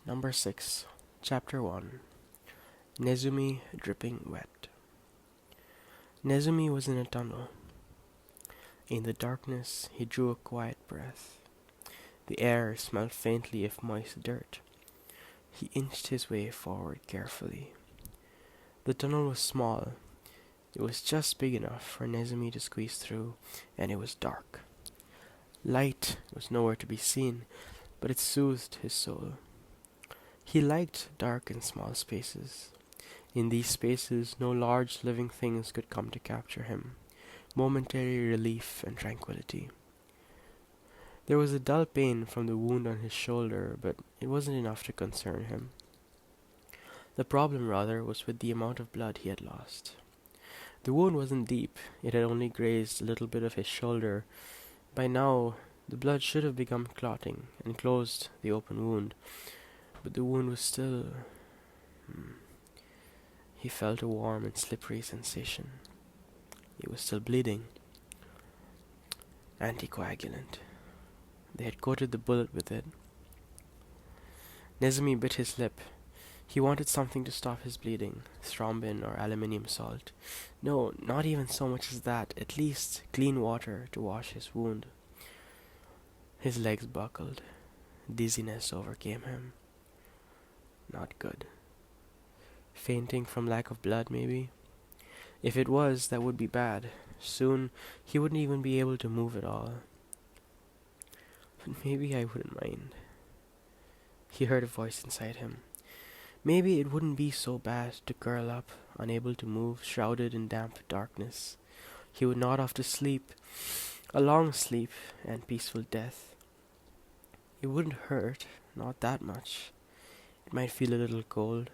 Number 6, Chapter 1. Nezumi Dripping Wet. Nezumi was in a tunnel. In the darkness, he drew a quiet breath. The air smelled faintly of moist dirt. He inched his way forward carefully. The tunnel was small. It was just big enough for Nezumi to squeeze through, and it was dark. Light was nowhere to be seen, but it soothed his soul. He liked dark and small spaces. In these spaces, no large living things could come to capture him. Momentary relief and tranquility. There was a dull pain from the wound on his shoulder, but it wasn't enough to concern him. The problem, rather, was with the amount of blood he had lost. The wound wasn't deep. It had only grazed a little bit of his shoulder. By now, the blood should have begun clotting and closed the open wound, but the wound was still... He felt a warm and slippery sensation. It was still bleeding. Anticoagulant. They had coated the bullet with it. Nezumi bit his lip. He wanted something to stop his bleeding, thrombin or aluminium salt. No, not even so much as that, at least clean water to wash his wound. His legs buckled. Dizziness overcame him. Not good. Fainting from lack of blood, maybe? If it was, that would be bad. Soon, he wouldn't even be able to move at all. But maybe I wouldn't mind. He heard a voice inside him. Maybe it wouldn't be so bad to curl up, unable to move, shrouded in damp darkness. He would nod off to sleep, a long sleep and peaceful death. It wouldn't hurt, not that much. It might feel a little cold.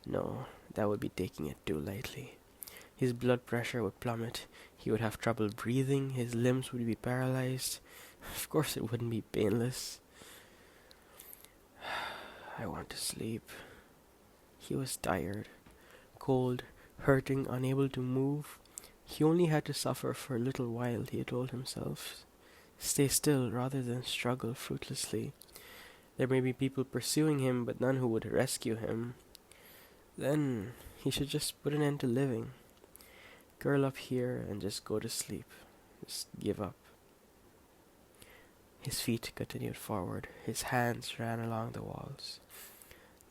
No, that would be taking it too lightly. His blood pressure would plummet. He would have trouble breathing. His limbs would be paralyzed. Of course it wouldn't be painless. I want to sleep. He was tired, cold, hurting, unable to move. He only had to suffer for a little while, he told himself. Stay still rather than struggle fruitlessly. There may be people pursuing him, but none who would rescue him. Then he should just put an end to living. Curl up here and just go to sleep. Just give up. His feet continued forward. His hands ran along the walls.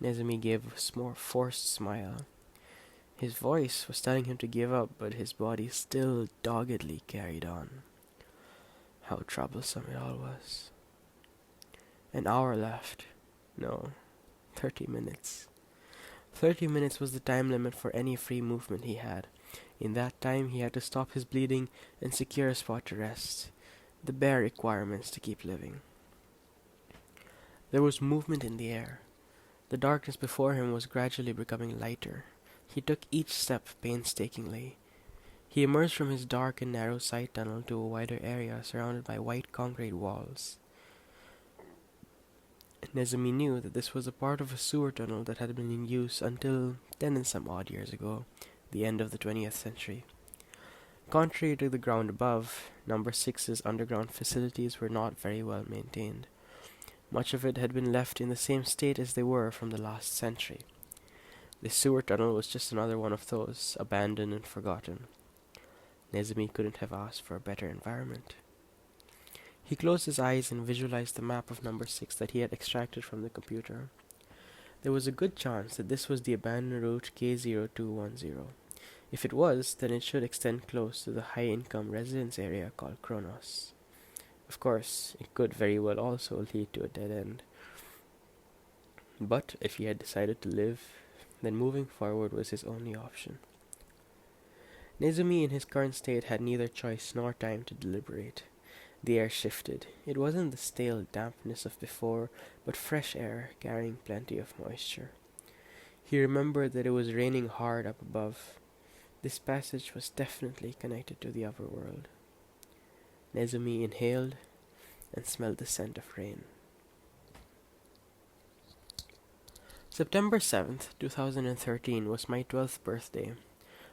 Nezumi gave a more forced smile. His voice was telling him to give up, but his body still doggedly carried on. How troublesome it all was. An hour left. No, 30 minutes. 30 minutes was the time limit for any free movement he had. In that time, he had to stop his bleeding and secure a spot to rest. The bare requirements to keep living. There was movement in the air. The darkness before him was gradually becoming lighter. He took each step painstakingly. He emerged from his dark and narrow side tunnel to a wider area surrounded by white concrete walls. Nezumi knew that this was a part of a sewer tunnel that had been in use until 10 and some odd years ago, the end of the 20th century. Contrary to the ground above, Number 6's underground facilities were not very well maintained. Much of it had been left in the same state as they were from the last century. The sewer tunnel was just another one of those, abandoned and forgotten. Nezumi couldn't have asked for a better environment. He closed his eyes and visualized the map of Number 6 that he had extracted from the computer. There was a good chance that this was the abandoned route K0210. If it was, then it should extend close to the high-income residence area called Kronos. Of course, it could very well also lead to a dead end. But if he had decided to live, then moving forward was his only option. Nezumi in his current state had neither choice nor time to deliberate. The air shifted. It wasn't the stale dampness of before, but fresh air carrying plenty of moisture. He remembered that it was raining hard up above. This passage was definitely connected to the upper world. Nezumi inhaled and smelled the scent of rain. September 7th, 2013 was my 12th birthday.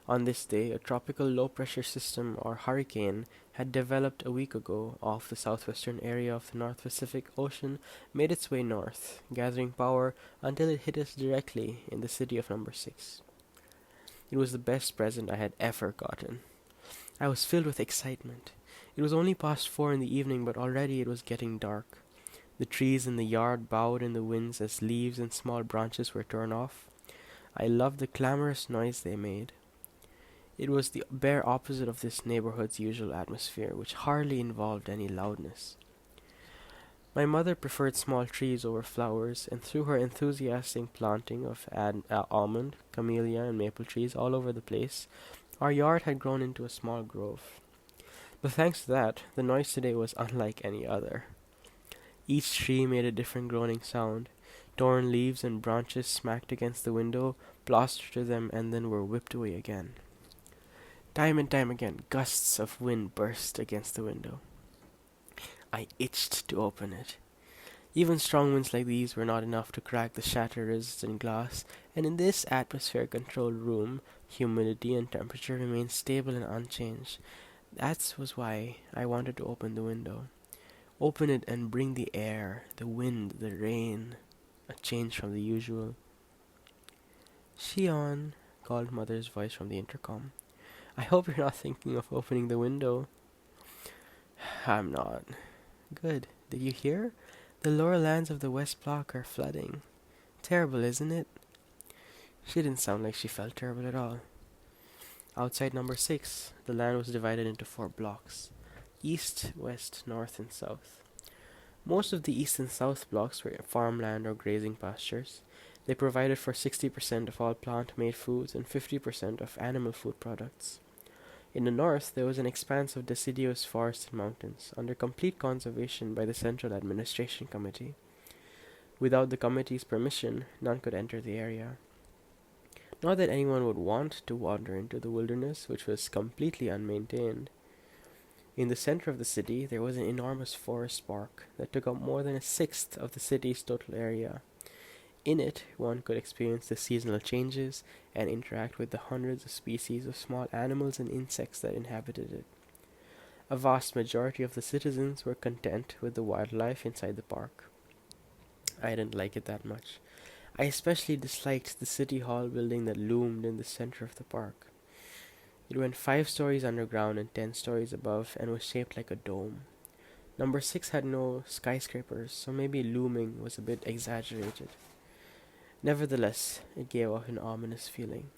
On this day, a tropical low-pressure system, or hurricane, had developed a week ago off the southwestern area of the North Pacific Ocean, made its way north, gathering power until it hit us directly in the city of Number 6. It was the best present I had ever gotten. I was filled with excitement. It was only past 4 in the evening, but already it was getting dark. The trees in the yard bowed in the winds as leaves and small branches were torn off. I loved the clamorous noise they made. It was the bare opposite of this neighborhood's usual atmosphere, which hardly involved any loudness. My mother preferred small trees over flowers, and through her enthusiastic planting of almond, camellia, and maple trees all over the place, our yard had grown into a small grove. But thanks to that, the noise today was unlike any other. Each tree made a different groaning sound. Torn leaves and branches smacked against the window, plastered to them, and then were whipped away again. Time and time again, gusts of wind burst against the window. I itched to open it. Even strong winds like these were not enough to crack the shatter-resistant glass, and in this atmosphere-controlled room, humidity and temperature remained stable and unchanged. That was why I wanted to open the window. Open it and bring the air, the wind, the rain, a change from the usual. "Shion," called Mother's voice from the intercom. "I hope you're not thinking of opening the window." "I'm not." "Good. Did you hear? The lower lands of the West Block are flooding. Terrible, isn't it?" She didn't sound like she felt terrible at all. Outside Number 6, the land was divided into 4 blocks: east, west, north, and south. Most of the east and south blocks were farmland or grazing pastures. They provided for 60% of all plant-made foods and 50% of animal food products. In the north, there was an expanse of deciduous forests and mountains, under complete conservation by the Central Administration Committee. Without the committee's permission, none could enter the area. Not that anyone would want to wander into the wilderness, which was completely unmaintained. In the center of the city, there was an enormous forest park that took up more than a sixth of the city's total area. In it, one could experience the seasonal changes and interact with the hundreds of species of small animals and insects that inhabited it. A vast majority of the citizens were content with the wildlife inside the park. I didn't like it that much. I especially disliked the city hall building that loomed in the center of the park. It went 5 stories underground and 10 stories above and was shaped like a dome. Number 6 had no skyscrapers, so maybe looming was a bit exaggerated. Nevertheless, it gave off an ominous feeling.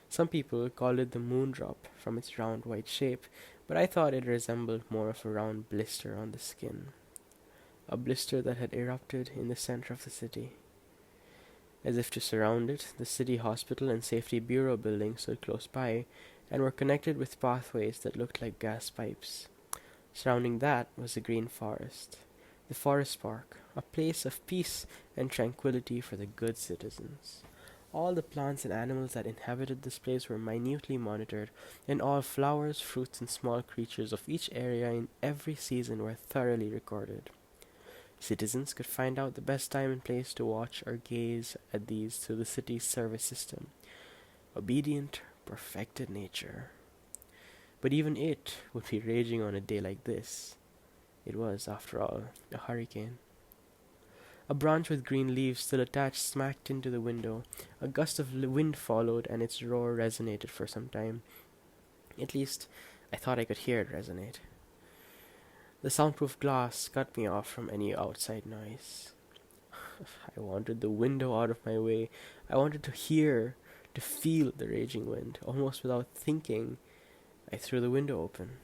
Some people called it the moon drop from its round white shape, but I thought it resembled more of a round blister on the skin. A blister that had erupted in the center of the city. As if to surround it, the city hospital and safety bureau buildings stood close by and were connected with pathways that looked like gas pipes. Surrounding that was the green forest, the forest park, a place of peace and tranquility for the good citizens. All the plants and animals that inhabited this place were minutely monitored, and all flowers, fruits, and small creatures of each area in every season were thoroughly recorded. Citizens could find out the best time and place to watch or gaze at these through the city's service system. Obedient, perfected nature. But even it would be raging on a day like this. It was, after all, a hurricane. A branch with green leaves still attached smacked into the window. A gust of wind followed, and its roar resonated for some time. At least, I thought I could hear it resonate. The soundproof glass cut me off from any outside noise. I wanted the window out of my way. I wanted to hear, to feel the raging wind. Almost without thinking, I threw the window open.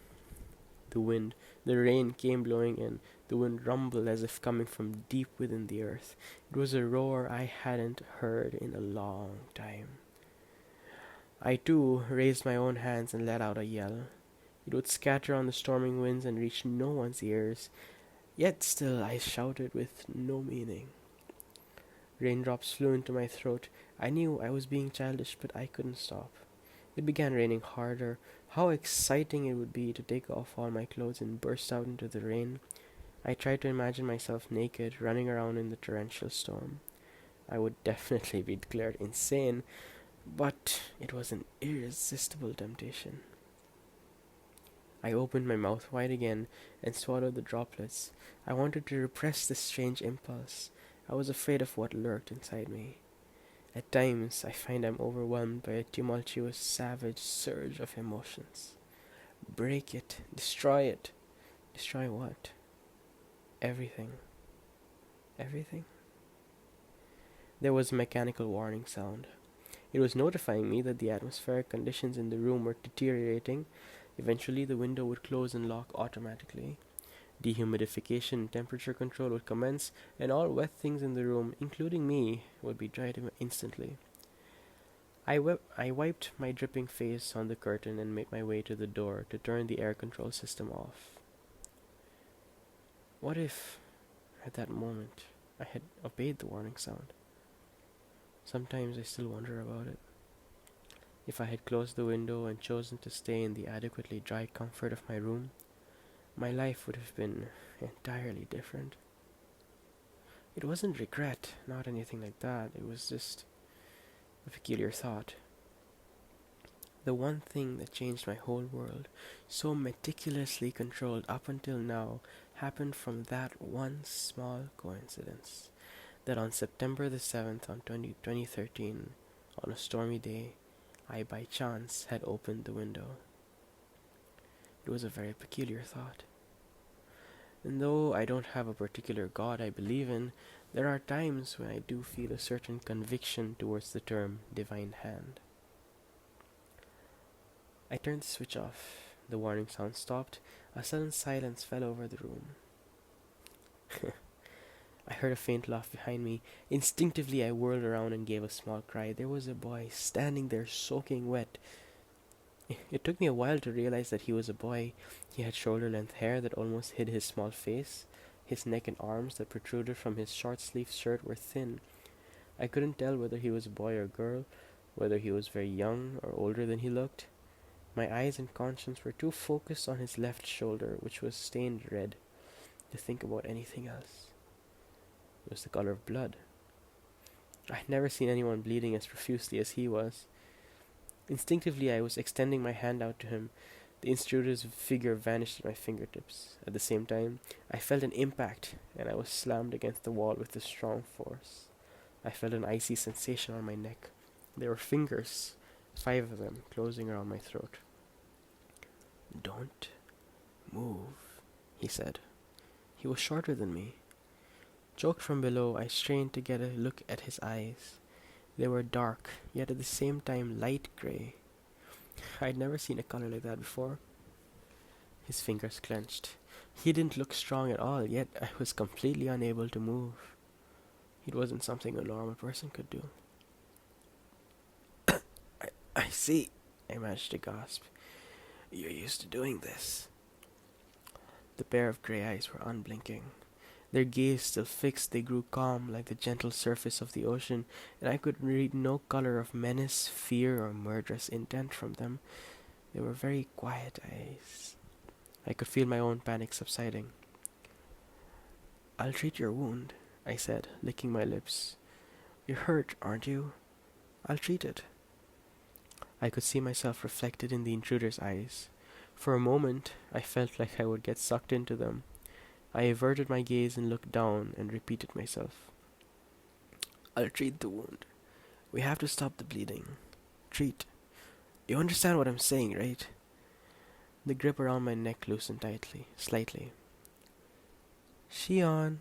The rain came blowing in. The wind rumbled as if coming from deep within the earth. It was a roar I hadn't heard in a long time. I, too, raised my own hands and let out a yell. It would scatter on the storming winds and reach no one's ears, yet still I shouted with no meaning. Raindrops flew into my throat. I knew I was being childish, but I couldn't stop. It began raining harder. How exciting it would be to take off all my clothes and burst out into the rain. I tried to imagine myself naked, running around in the torrential storm. I would definitely be declared insane, But it was an irresistible temptation. I opened my mouth wide again and swallowed the droplets. I wanted to repress this strange impulse. I was afraid of what lurked inside me. At times, I find I'm overwhelmed by a tumultuous, savage surge of emotions. Break it. Destroy it. Destroy what? Everything. Everything? There was a mechanical warning sound. It was notifying me that the atmospheric conditions in the room were deteriorating. Eventually, the window would close and lock automatically. Dehumidification and temperature control would commence, and all wet things in the room, including me, would be dried instantly. I wiped my dripping face on the curtain and made my way to the door to turn the air control system off. What if, at that moment, I had obeyed the warning sound? Sometimes I still wonder about it. If I had closed the window and chosen to stay in the adequately dry comfort of my room, my life would have been entirely different. It wasn't regret, not anything like that. It was just a peculiar thought. The one thing that changed my whole world, so meticulously controlled up until now, happened from that one small coincidence. That on September the 7th, 2013, on a stormy day, I by chance had opened the window. It was a very peculiar thought. And though I don't have a particular God I believe in, there are times when I do feel a certain conviction towards the term divine hand. I turned the switch off. The warning sound stopped. A sudden silence fell over the room. I heard a faint laugh behind me. Instinctively, I whirled around and gave a small cry. There was a boy standing there soaking wet. It took me a while to realize that he was a boy. He had shoulder-length hair that almost hid his small face. His neck and arms that protruded from his short-sleeved shirt were thin. I couldn't tell whether he was a boy or girl, whether he was very young or older than he looked. My eyes and conscience were too focused on his left shoulder, which was stained red, to think about anything else. It was the color of blood. I had never seen anyone bleeding as profusely as he was. Instinctively, I was extending my hand out to him. The intruder's figure vanished at my fingertips. At the same time, I felt an impact, and I was slammed against the wall with a strong force. I felt an icy sensation on my neck. There were fingers, 5 of them, closing around my throat. "Don't move," he said. He was shorter than me. Choked from below, I strained to get a look at his eyes. They were dark, yet at the same time light gray. I'd never seen a color like that before. His fingers clenched. He didn't look strong at all, yet I was completely unable to move. It wasn't something a normal person could do. I see, I managed to gasp. "You're used to doing this." The pair of gray eyes were unblinking. Their gaze still fixed, they grew calm like the gentle surface of the ocean, and I could read no color of menace, fear, or murderous intent from them. They were very quiet eyes. I could feel my own panic subsiding. "I'll treat your wound," I said, licking my lips. "You're hurt, aren't you? I'll treat it." I could see myself reflected in the intruder's eyes. For a moment, I felt like I would get sucked into them. I averted my gaze and looked down and repeated myself. "I'll treat the wound. We have to stop the bleeding. Treat. You understand what I'm saying, right?" The grip around my neck loosened slightly. "Shion."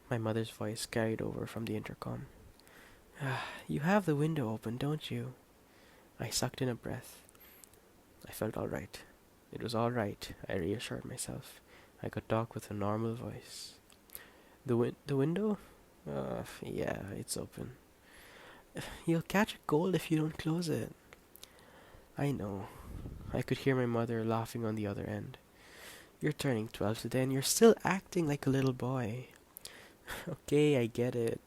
My mother's voice carried over from the intercom. "You have the window open, don't you?" I sucked in a breath. I felt all right. It was all right, I reassured myself. I could talk with a normal voice. The window? Yeah, it's open." "You'll catch a cold if you don't close it." I know. I could hear my mother laughing on the other end. "You're turning 12 today and you're still acting like a little boy." "Okay, I get it."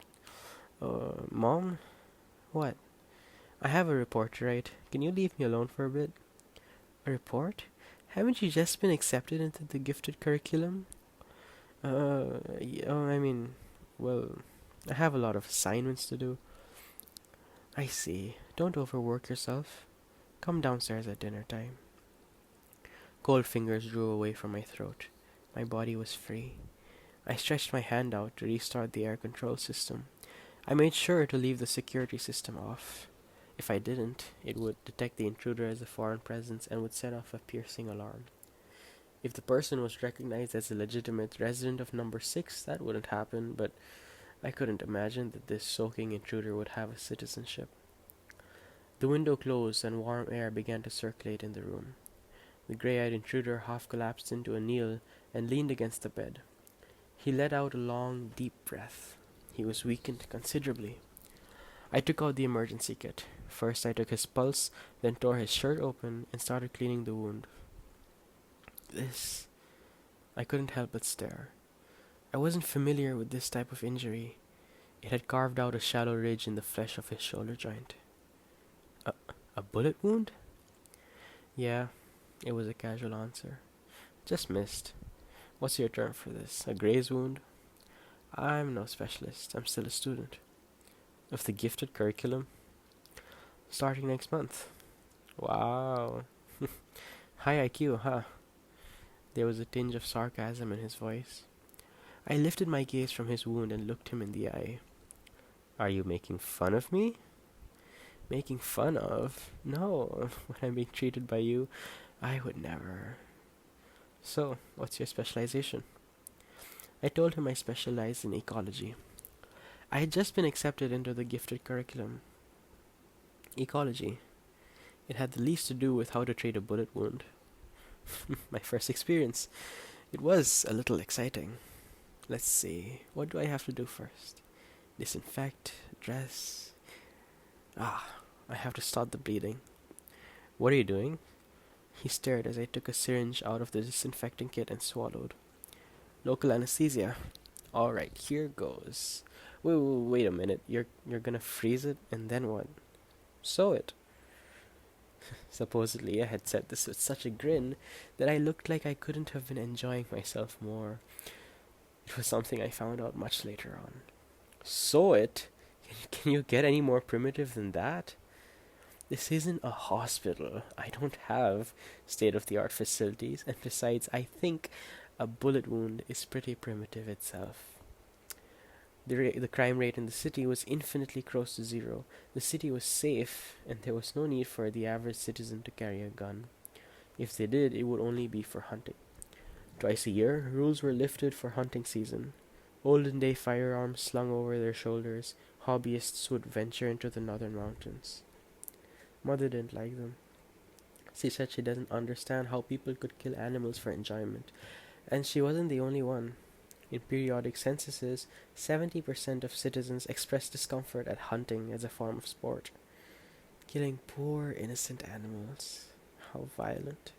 Mom? What? "I have a report to write. Can you leave me alone for a bit?" "A report? Haven't you just been accepted into the gifted curriculum?" Yeah, well, I have a lot of assignments to do." I see. Don't overwork yourself. Come downstairs at dinner time. Cold fingers drew away from my throat. My body was free. I stretched my hand out to restart the air control system. I made sure to leave the security system off. If I didn't, it would detect the intruder as a foreign presence and would set off a piercing alarm. If the person was recognized as a legitimate resident of number 6, that wouldn't happen, but I couldn't imagine that this soaking intruder would have a citizenship. The window closed and warm air began to circulate in the room. The gray-eyed intruder half collapsed into a kneel and leaned against the bed. He let out a long, deep breath. He was weakened considerably. I took out the emergency kit. First I took his pulse, then tore his shirt open and started cleaning the wound. This... I couldn't help but stare. I wasn't familiar with this type of injury. It had carved out a shallow ridge in the flesh of his shoulder joint. A bullet wound? Yeah, it was a casual answer. Just missed. What's your term for this? A graze wound? I'm no specialist. I'm still a student. Of the gifted curriculum? Starting next month. Wow. High IQ, huh? There was a tinge of sarcasm in his voice. I lifted my gaze from his wound and looked him in the eye. Are you making fun of me? Making fun of? No, when I'm being treated by you, I would never. So, what's your specialization? I told him I specialized in ecology. I had just been accepted into the gifted curriculum. Ecology. It had the least to do with how to treat a bullet wound. My first experience. It was a little exciting. Let's see, what do I have to do first? Disinfect, dress. I have to stop the bleeding. What are you doing? He stared as I took a syringe out of the disinfecting kit and swallowed. Local anesthesia. Alright, here goes. Wait a minute. You're gonna freeze it and then what? Sew it. Supposedly I had said this with such a grin that I looked like I couldn't have been enjoying myself more. It was something I found out much later on. Sew it? Can you get any more primitive than that? This isn't a hospital. I don't have state-of-the-art facilities, and besides, I think a bullet wound is pretty primitive itself. The crime rate in the city was infinitely close to zero. The city was safe, and there was no need for the average citizen to carry a gun. If they did, it would only be for hunting. Twice a year, rules were lifted for hunting season. Olden-day firearms slung over their shoulders, hobbyists would venture into the northern mountains. Mother didn't like them. She said she doesn't understand how people could kill animals for enjoyment, and she wasn't the only one. In periodic censuses, 70% of citizens expressed discomfort at hunting as a form of sport. Killing poor, innocent animals. How violent.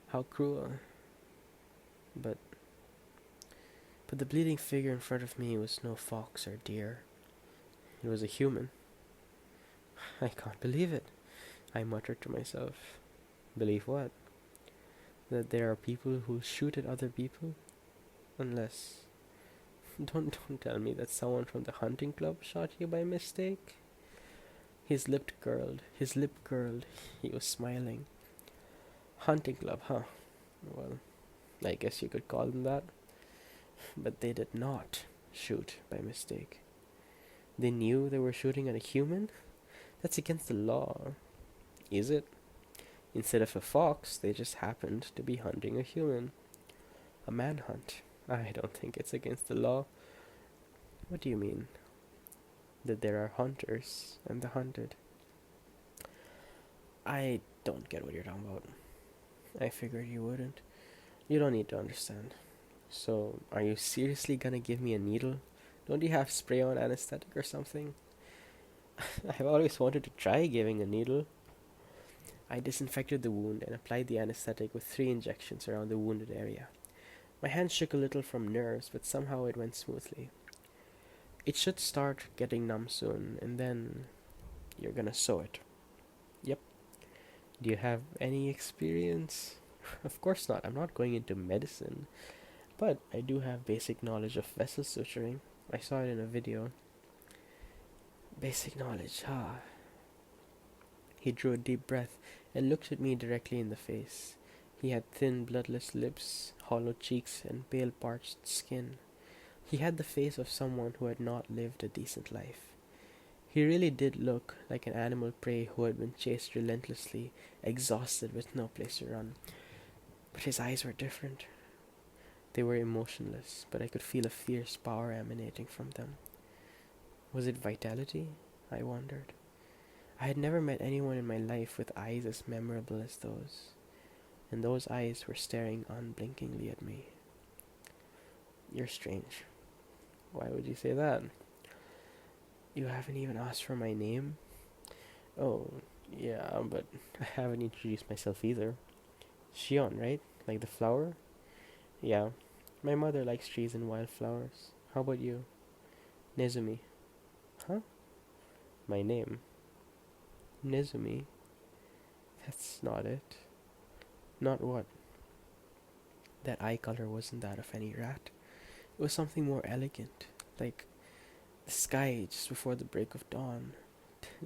How cruel. But the bleeding figure in front of me was no fox or deer. It was a human. I can't believe it, I muttered to myself. Believe what? That there are people who shoot at other people? Unless... Don't tell me that someone from the hunting club shot you by mistake. His lip curled. He was smiling. Hunting club, huh? Well, I guess you could call them that. But they did not shoot by mistake. They knew they were shooting at a human? That's against the law. Is it? Instead of a fox, they just happened to be hunting a human. A manhunt. I don't think it's against the law. What do you mean? That there are hunters and the hunted. I don't get what you're talking about. I figured you wouldn't. You don't need to understand. So, are you seriously gonna give me a needle? Don't you have spray-on anesthetic or something? I've always wanted to try giving a needle. I disinfected the wound and applied the anesthetic with 3 injections around the wounded area. My hand shook a little from nerves, but somehow it went smoothly. It should start getting numb soon, and then you're gonna sew it. Yep. Do you have any experience? Of course not. I'm not going into medicine. But I do have basic knowledge of vessel suturing. I saw it in a video. Basic knowledge, He drew a deep breath and looked at me directly in the face. He had thin, bloodless lips, hollow cheeks, and pale, parched skin. He had the face of someone who had not lived a decent life. He really did look like an animal prey who had been chased relentlessly, exhausted with no place to run. But his eyes were different. They were emotionless, but I could feel a fierce power emanating from them. Was it vitality? I wondered. I had never met anyone in my life with eyes as memorable as those, and those eyes were staring unblinkingly at me. You're strange. Why would you say that? You haven't even asked for my name? Oh, yeah, but I haven't introduced myself either. Shion, right? Like the flower? Yeah. My mother likes trees and wildflowers. How about you? Nezumi. Huh? My name. Nezumi? That's not it. Not what? That eye color wasn't that of any rat. It was something more elegant, like the sky just before the break of dawn.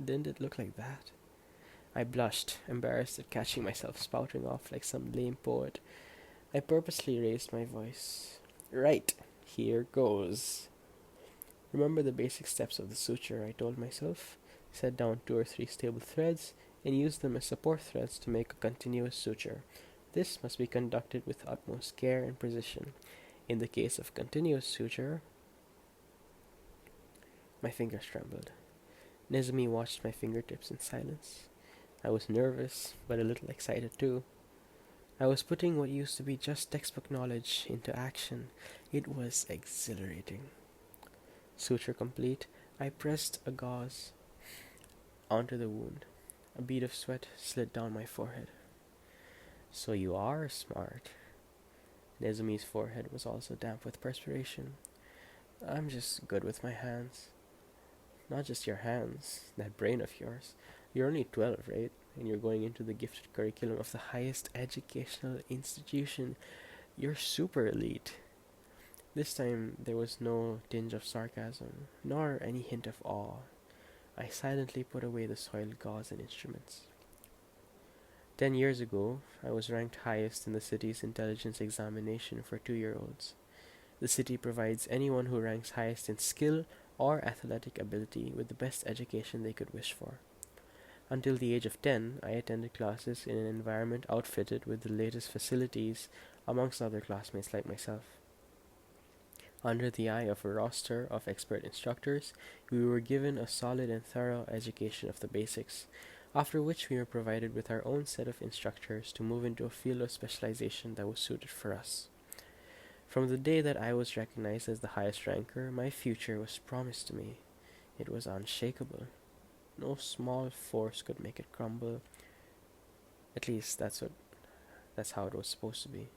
Didn't it look like that? I blushed, embarrassed at catching myself spouting off like some lame poet. I purposely raised my voice. Right, here goes. Remember the basic steps of the suture, I told myself. Set down 2 or 3 stable threads and use them as support threads to make a continuous suture. This must be conducted with utmost care and precision. In the case of continuous suture, my fingers trembled. Nezumi watched my fingertips in silence. I was nervous, but a little excited too. I was putting what used to be just textbook knowledge into action. It was exhilarating. Suture complete, I pressed a gauze onto the wound. A bead of sweat slid down my forehead. So you are smart. Nezumi's forehead was also damp with perspiration. I'm just good with my hands. Not just your hands, that brain of yours. You're only 12, right? And you're going into the gifted curriculum of the highest educational institution. You're super elite. This time there was no tinge of sarcasm, nor any hint of awe. I silently put away the soiled gauze and instruments. 10 years ago, I was ranked highest in the city's intelligence examination for 2-year-olds. The city provides anyone who ranks highest in skill or athletic ability with the best education they could wish for. Until the age of 10, I attended classes in an environment outfitted with the latest facilities amongst other classmates like myself. Under the eye of a roster of expert instructors, we were given a solid and thorough education of the basics, after which we were provided with our own set of instructors to move into a field of specialization that was suited for us. From the day that I was recognized as the highest ranker, my future was promised to me. It was unshakable. No small force could make it crumble. At least that's how it was supposed to be.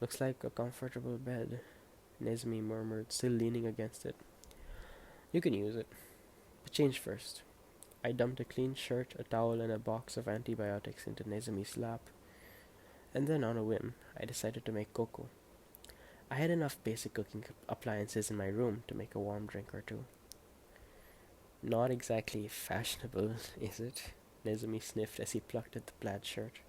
Looks like a comfortable bed, Nezumi murmured, still leaning against it. You can use it, but change first. I dumped a clean shirt, a towel, and a box of antibiotics into Nezumi's lap. And then, on a whim, I decided to make cocoa. I had enough basic cooking appliances in my room to make a warm drink or two. Not exactly fashionable, is it? Nezumi sniffed as he plucked at the plaid shirt.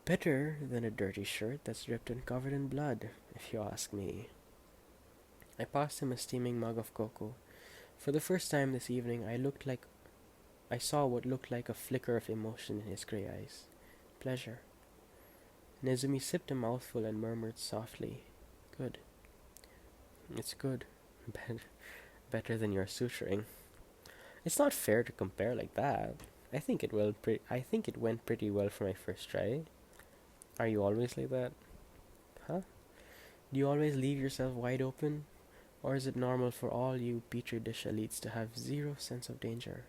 Better than a dirty shirt that's ripped and covered in blood, if you ask me. I passed him a steaming mug of cocoa. For the first time this evening, I saw what looked like a flicker of emotion in his grey eyes. Pleasure. Nezumi sipped a mouthful and murmured softly, "Good. It's good. Better than your suturing. It's not fair to compare like that. I think it went pretty well for my first try. Are you always like that? Huh? Do you always leave yourself wide open? Or is it normal for all you petri dish elites to have zero sense of danger?"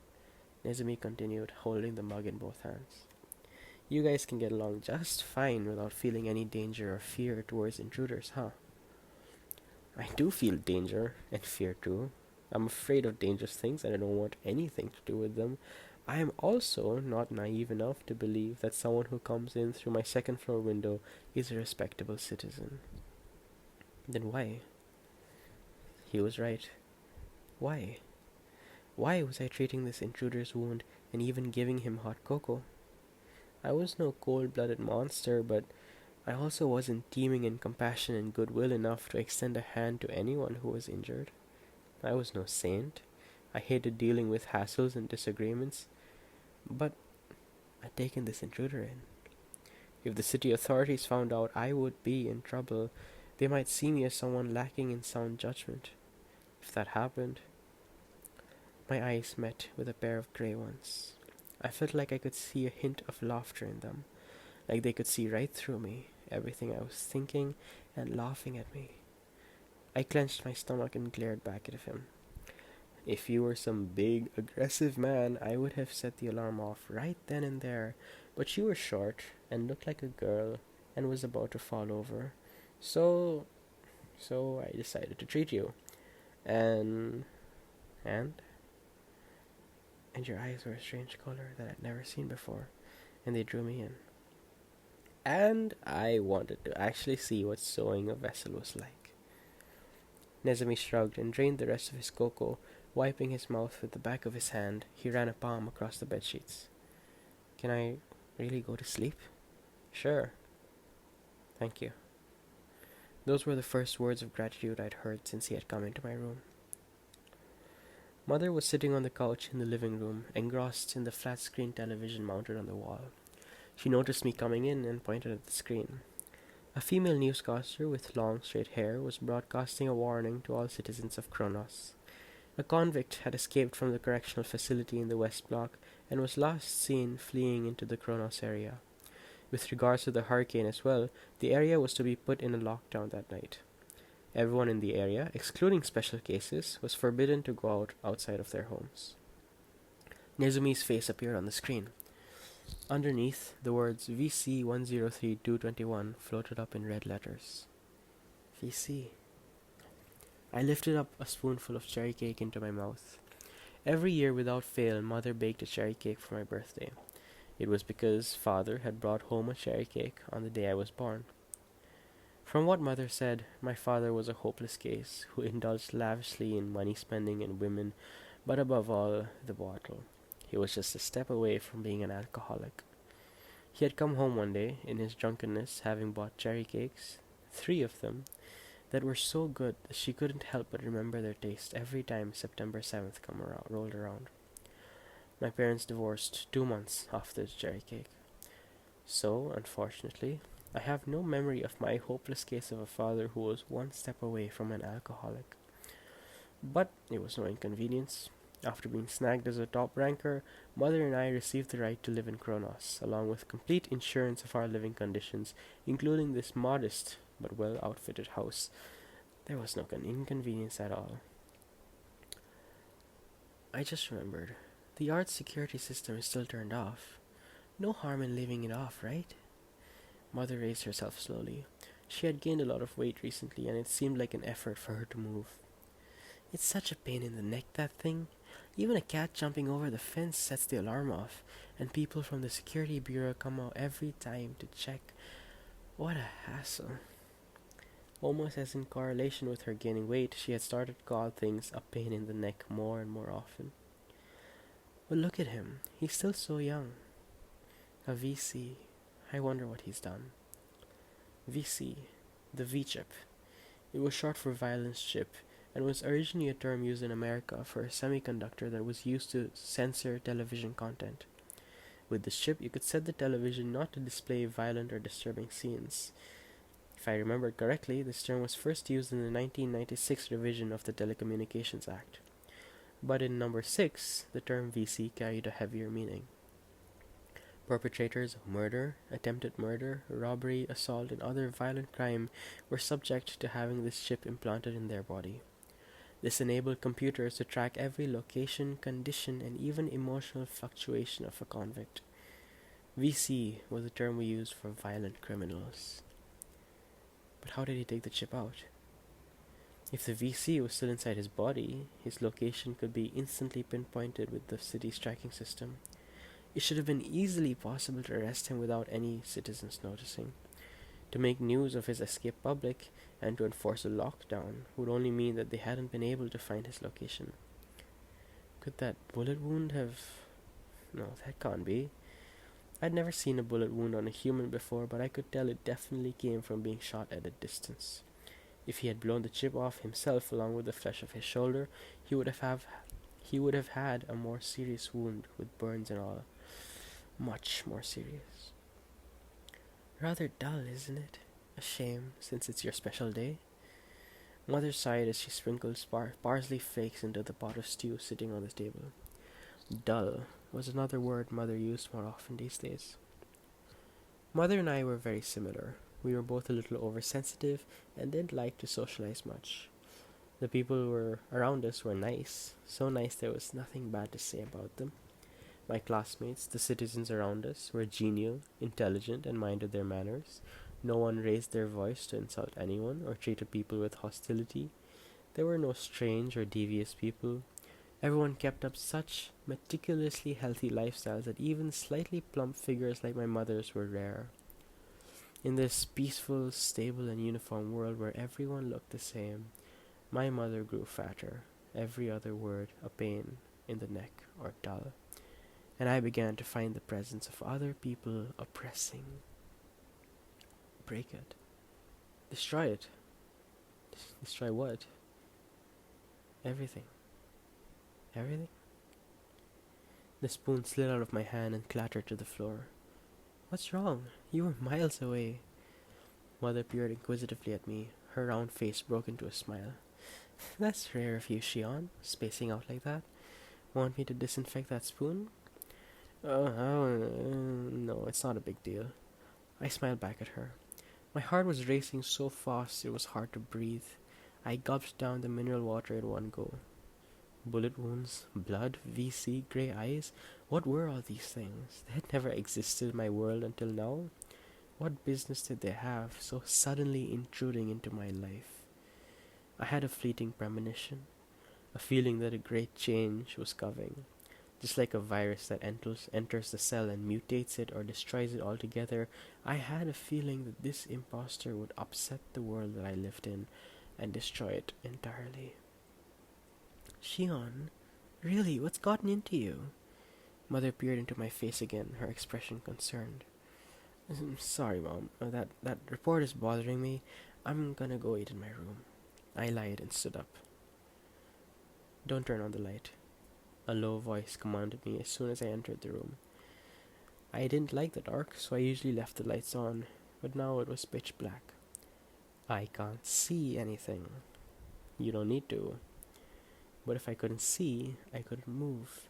Nezumi continued, holding the mug in both hands. You guys can get along just fine without feeling any danger or fear towards intruders, huh? I do feel danger and fear too. I'm afraid of dangerous things and I don't want anything to do with them. I am also not naive enough to believe that someone who comes in through my second floor window is a respectable citizen. Then why? He was right. Why? Why was I treating this intruder's wound and even giving him hot cocoa? I was no cold-blooded monster, but I also wasn't teeming in compassion and goodwill enough to extend a hand to anyone who was injured. I was no saint. I hated dealing with hassles and disagreements, but I'd taken this intruder in. If the city authorities found out, I would be in trouble. They might see me as someone lacking in sound judgment. If that happened, my eyes met with a pair of grey ones. I felt like I could see a hint of laughter in them, like they could see right through me, everything I was thinking, and laughing at me. I clenched my stomach and glared back at him. If you were some big, aggressive man, I would have set the alarm off right then and there, but you were short and looked like a girl and was about to fall over. So, so I decided to treat you. And, and, and your eyes were a strange color that I'd never seen before, and they drew me in. And I wanted to actually see what sewing a vessel was like. Nezumi shrugged and drained the rest of his cocoa. Wiping his mouth with the back of his hand, he ran a palm across the bedsheets. Can I really go to sleep? Sure. Thank you. Those were the first words of gratitude I'd heard since he had come into my room. Mother was sitting on the couch in the living room, engrossed in the flat-screen television mounted on the wall. She noticed me coming in and pointed at the screen. A female newscaster with long, straight hair was broadcasting a warning to all citizens of Kronos. A convict had escaped from the correctional facility in the West Block and was last seen fleeing into the Kronos area. With regards to the hurricane as well, the area was to be put in a lockdown that night. Everyone in the area, excluding special cases, was forbidden to go outside of their homes. Nezumi's face appeared on the screen. Underneath, the words VC 103221 floated up in red letters. VC. I lifted up a spoonful of cherry cake into my mouth. Every year without fail, Mother baked a cherry cake for my birthday. It was because Father had brought home a cherry cake on the day I was born. From what Mother said, my father was a hopeless case who indulged lavishly in money spending and women, but above all, the bottle. He was just a step away from being an alcoholic. He had come home one day, in his drunkenness, having bought cherry cakes, 3 of them, that were so good that she couldn't help but remember their taste every time September 7th rolled around. My parents divorced 2 months after the cherry cake. So, unfortunately, I have no memory of my hopeless case of a father who was one step away from an alcoholic. But it was no inconvenience. After being snagged as a top ranker, Mother and I received the right to live in Kronos, along with complete insurance of our living conditions, including this modest but well-outfitted house. There was no inconvenience at all. I just remembered, the yard's security system is still turned off. No harm in leaving it off, right? Mother raised herself slowly. She had gained a lot of weight recently, and it seemed like an effort for her to move. It's such a pain in the neck, that thing. Even a cat jumping over the fence sets the alarm off, and people from the security bureau come out every time to check. What a hassle. Almost as in correlation with her gaining weight, she had started to call things a pain in the neck more and more often. But look at him. He's still so young. A VC. I wonder what he's done. VC. The V-chip. It was short for violence chip, and was originally a term used in America for a semiconductor that was used to censor television content. With this chip, you could set the television not to display violent or disturbing scenes. If I remember correctly, this term was first used in the 1996 revision of the Telecommunications Act. But in number 6, the term VC carried a heavier meaning. Perpetrators of murder, attempted murder, robbery, assault, and other violent crime were subject to having this chip implanted in their body. This enabled computers to track every location, condition, and even emotional fluctuation of a convict. VC was the term we used for violent criminals. But how did he take the chip out? If the VC was still inside his body, his location could be instantly pinpointed with the city's tracking system. It should have been easily possible to arrest him without any citizens noticing. To make news of his escape public and to enforce a lockdown would only mean that they hadn't been able to find his location. Could that bullet wound have... No, that can't be. I'd never seen a bullet wound on a human before, but I could tell it definitely came from being shot at a distance. If he had blown the chip off himself along with the flesh of his shoulder, he would have had a more serious wound with burns and all. Much more serious. Rather dull, isn't it? A shame, since it's your special day. Mother sighed as she sprinkled parsley flakes into the pot of stew sitting on the table. Dull was another word Mother used more often these days. Mother and I were very similar. We were both a little oversensitive and didn't like to socialize much. The people who were around us were nice, so nice there was nothing bad to say about them. My classmates, the citizens around us, were genial, intelligent, and minded their manners. No one raised their voice to insult anyone or treated people with hostility. There were no strange or devious people. Everyone kept up such meticulously healthy lifestyles that even slightly plump figures like my mother's were rare. In this peaceful, stable, and uniform world where everyone looked the same, my mother grew fatter, every other word a pain in the neck or dull, and I began to find the presence of other people oppressing. Break it. Destroy it. Destroy what? Everything. Everything? The spoon slid out of my hand and clattered to the floor. What's wrong? You were miles away. Mother peered inquisitively at me. Her round face broke into a smile. That's rare of you, Shion, spacing out like that. Want me to disinfect that spoon? No, it's not a big deal. I smiled back at her. My heart was racing so fast it was hard to breathe. I gulped down the mineral water in one go. Bullet wounds, blood, VC, grey eyes. What were all these things? They had never existed in my world until now. What business did they have, so suddenly intruding into my life? I had a fleeting premonition, a feeling that a great change was coming. Just like a virus that enters the cell and mutates it or destroys it altogether, I had a feeling that this imposter would upset the world that I lived in and destroy it entirely. Shion, really, what's gotten into you? Mother peered into my face again, her expression concerned. Sorry, Mom. That report is bothering me. I'm gonna go eat in my room. I lied and stood up. Don't turn on the light. A low voice commanded me as soon as I entered the room. I didn't like the dark, so I usually left the lights on, but now it was pitch black. I can't see anything. You don't need to. But if I couldn't see, I couldn't move.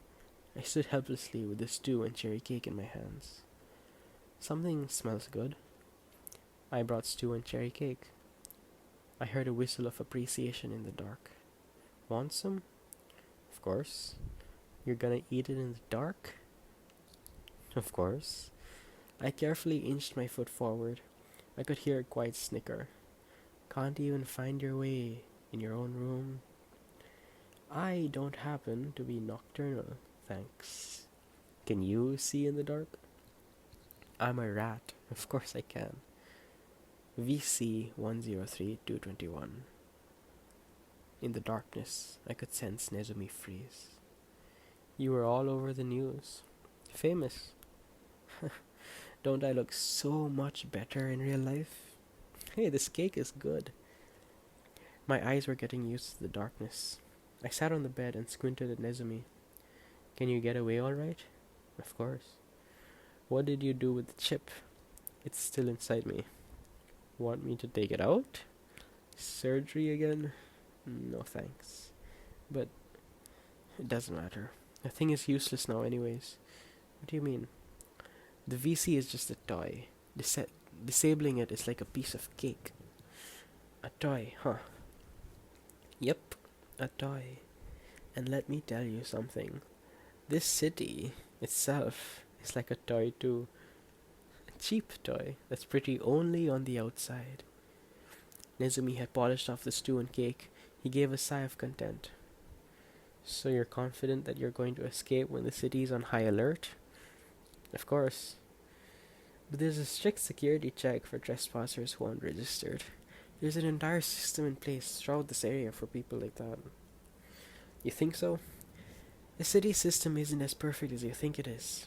I stood helplessly with the stew and cherry cake in my hands. Something smells good. I brought stew and cherry cake. I heard a whistle of appreciation in the dark. Want some? Of course. You're gonna eat it in the dark? Of course. I carefully inched my foot forward. I could hear a quiet snicker. Can't even find your way in your own room? I don't happen to be nocturnal, thanks. Can you see in the dark? I'm a rat. Of course I can. VC 103221. In the darkness, I could sense Nezumi freeze. You were all over the news. Famous. Don't I look so much better in real life? Hey, this cake is good. My eyes were getting used to the darkness. I sat on the bed and squinted at Nezumi. Can you get away all right? Of course. What did you do with the chip? It's still inside me. Want me to take it out? Surgery again? No thanks. But it doesn't matter. The thing is useless now anyways. What do you mean? The VC is just a toy. Disabling it is like a piece of cake. A toy, huh? Yep, a toy. And let me tell you something. This city itself is like a toy too. A cheap toy that's pretty only on the outside. Nezumi had polished off the stew and cake. He gave a sigh of content. So you're confident that you're going to escape when the city's on high alert? Of course. But there's a strict security check for trespassers who aren't registered. There's an entire system in place throughout this area for people like that. You think so? The city system isn't as perfect as you think it is.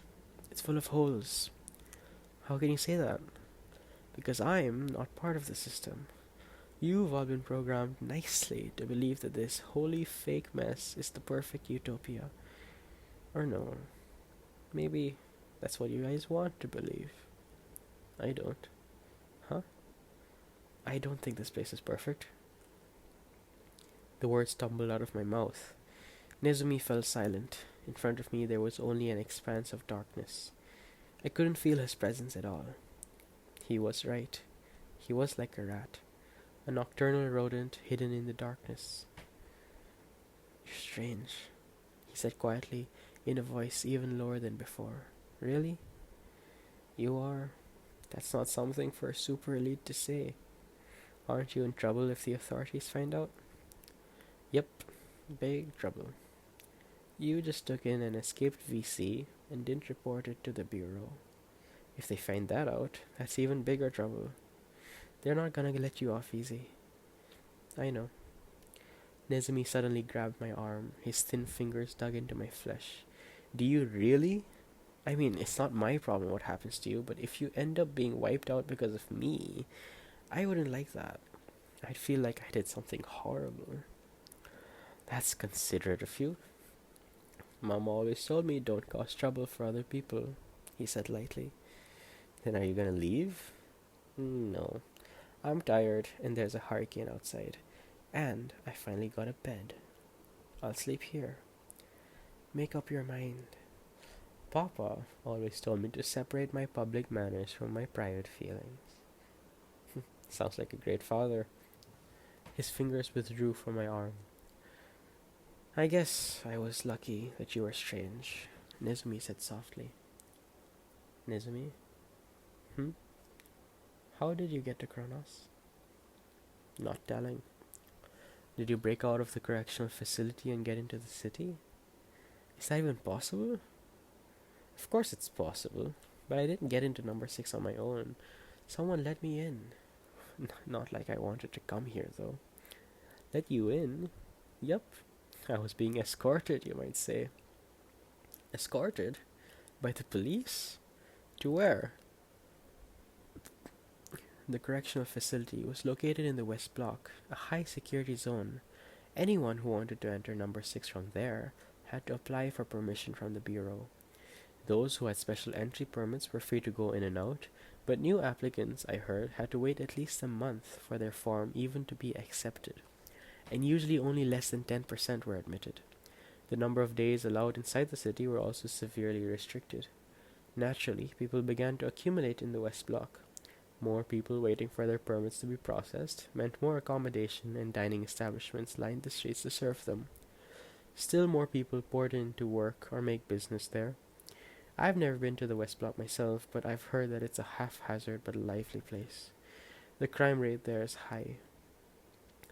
It's full of holes. How can you say that? Because I'm not part of the system. You've all been programmed nicely to believe that this wholly fake mess is the perfect utopia. Or no, maybe that's what you guys want to believe. I don't. Huh? I don't think this place is perfect. The words tumbled out of my mouth. Nezumi fell silent. In front of me there was only an expanse of darkness. I couldn't feel his presence at all. He was right. He was like a rat, a nocturnal rodent hidden in the darkness. You're strange, he said quietly, in a voice even lower than before. Really? You are? That's not something for a super elite to say. Aren't you in trouble if the authorities find out? Yep, big trouble. You just took in an escaped VC and didn't report it to the bureau. If they find that out, that's even bigger trouble. They're not gonna let you off easy. I know. Nezumi suddenly grabbed my arm. His thin fingers dug into my flesh. Do you really? I mean, it's not my problem what happens to you, but if you end up being wiped out because of me, I wouldn't like that. I'd feel like I did something horrible. That's considerate of you. Mom always told me don't cause trouble for other people, he said lightly. Then are you gonna leave? No. I'm tired and there's a hurricane outside. And I finally got a bed. I'll sleep here. Make up your mind. Papa always told me to separate my public manners from my private feelings. Sounds like a great father. His fingers withdrew from my arm. I guess I was lucky that you were strange, Nezumi said softly. Nezumi? How did you get to Kronos? Not telling. Did you break out of the correctional facility and get into the city? Is that even possible? Of course it's possible, but I didn't get into number 6 on my own. Someone let me in. Not like I wanted to come here, though. Let you in? Yup. I was being escorted, you might say. Escorted? By the police? To where? The correctional facility was located in the West Block, a high-security zone. Anyone who wanted to enter number 6 from there had to apply for permission from the Bureau. Those who had special entry permits were free to go in and out, but new applicants, I heard, had to wait at least a month for their form even to be accepted, and usually only less than 10% were admitted. The number of days allowed inside the city were also severely restricted. Naturally, people began to accumulate in the West Block. More people waiting for their permits to be processed meant more accommodation, and dining establishments lined the streets to serve them. Still more people poured in to work or make business there. I've never been to the West Block myself, but I've heard that it's a haphazard but lively place. The crime rate there is high.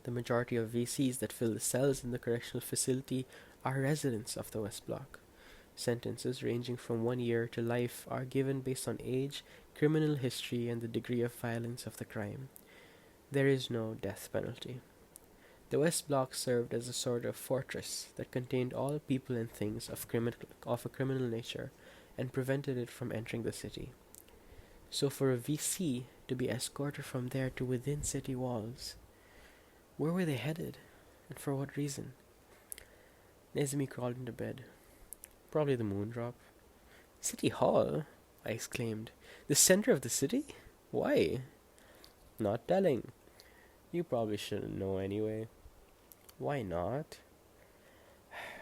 The majority of VCs that fill the cells in the correctional facility are residents of the West Block. Sentences ranging from 1 year to life are given based on age, criminal history, and the degree of violence of the crime. There is no death penalty. The West Block served as a sort of fortress that contained all people and things of a criminal nature and prevented it from entering the city. So for a VC to be escorted from there to within city walls, where were they headed, and for what reason? Nezumi crawled into bed. Probably the moon drop. City Hall? I exclaimed. The center of the city? Why? Not telling. You probably shouldn't know anyway. Why not?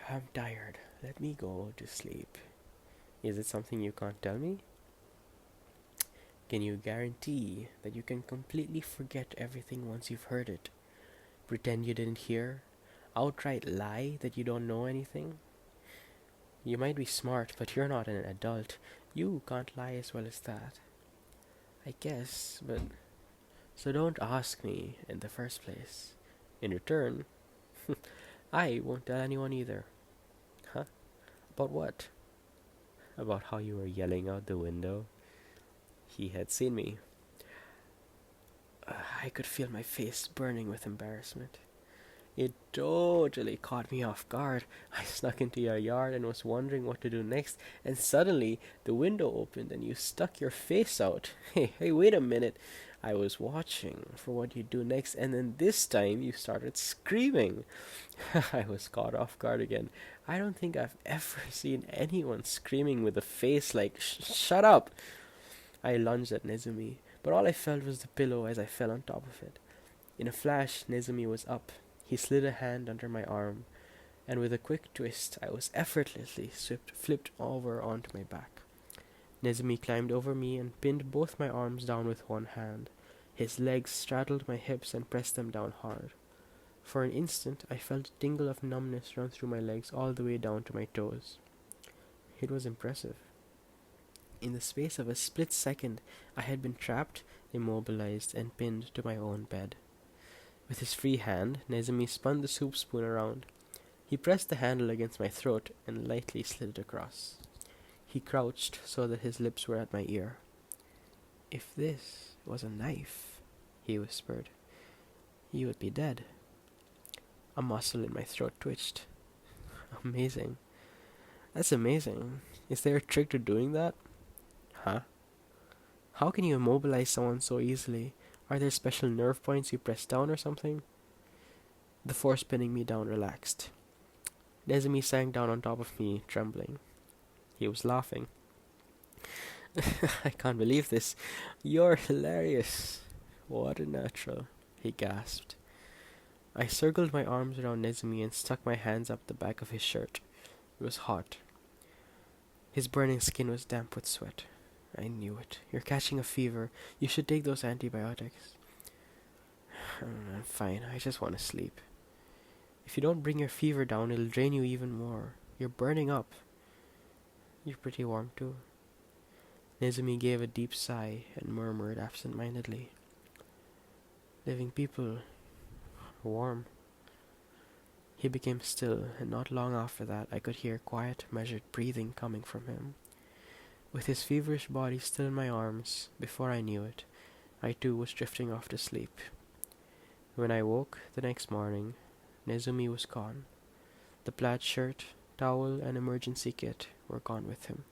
I'm tired. Let me go to sleep. Is it something you can't tell me? Can you guarantee that you can completely forget everything once you've heard it? Pretend you didn't hear? Outright lie that you don't know anything? You might be smart, but you're not an adult. You can't lie as well as that. I guess, but... So don't ask me in the first place. In return, I won't tell anyone either. Huh? About what? About how you were yelling out the window. He had seen me. I could feel my face burning with embarrassment. It totally caught me off guard. I snuck into your yard and was wondering what to do next, and suddenly the window opened and you stuck your face out. Hey, wait a minute. I was watching for what you'd do next, and then this time you started screaming. I was caught off guard again. I don't think I've ever seen anyone screaming with a face like, Shut up! I lunged at Nezumi, but all I felt was the pillow as I fell on top of it. In a flash, Nezumi was up. He slid a hand under my arm, and with a quick twist, I was effortlessly flipped over onto my back. Nezumi climbed over me and pinned both my arms down with one hand. His legs straddled my hips and pressed them down hard. For an instant, I felt a tingle of numbness run through my legs all the way down to my toes. It was impressive. In the space of a split second, I had been trapped, immobilized, and pinned to my own bed. With his free hand, Nezumi spun the soup spoon around. He pressed the handle against my throat and lightly slid it across. He crouched so that his lips were at my ear. "If this was a knife," he whispered, "you would be dead." A muscle in my throat twitched. Amazing. That's amazing. Is there a trick to doing that? Huh? How can you immobilize someone so easily? Are there special nerve points you press down or something? The force pinning me down relaxed. Nezumi sank down on top of me, trembling. He was laughing. "I can't believe this. You're hilarious." "What a natural," he gasped. I circled my arms around Nezumi and stuck my hands up the back of his shirt. It was hot. His burning skin was damp with sweat. "I knew it. You're catching a fever. You should take those antibiotics." "I'm fine. I just want to sleep." "If you don't bring your fever down, it'll drain you even more. You're burning up." "You're pretty warm, too." Nezumi gave a deep sigh and murmured absent-mindedly, "Living people are warm." He became still, and not long after that I could hear quiet, measured breathing coming from him. With his feverish body still in my arms, before I knew it, I too was drifting off to sleep. When I woke the next morning, Nezumi was gone. The plaid shirt, towel, and emergency kit were gone with him.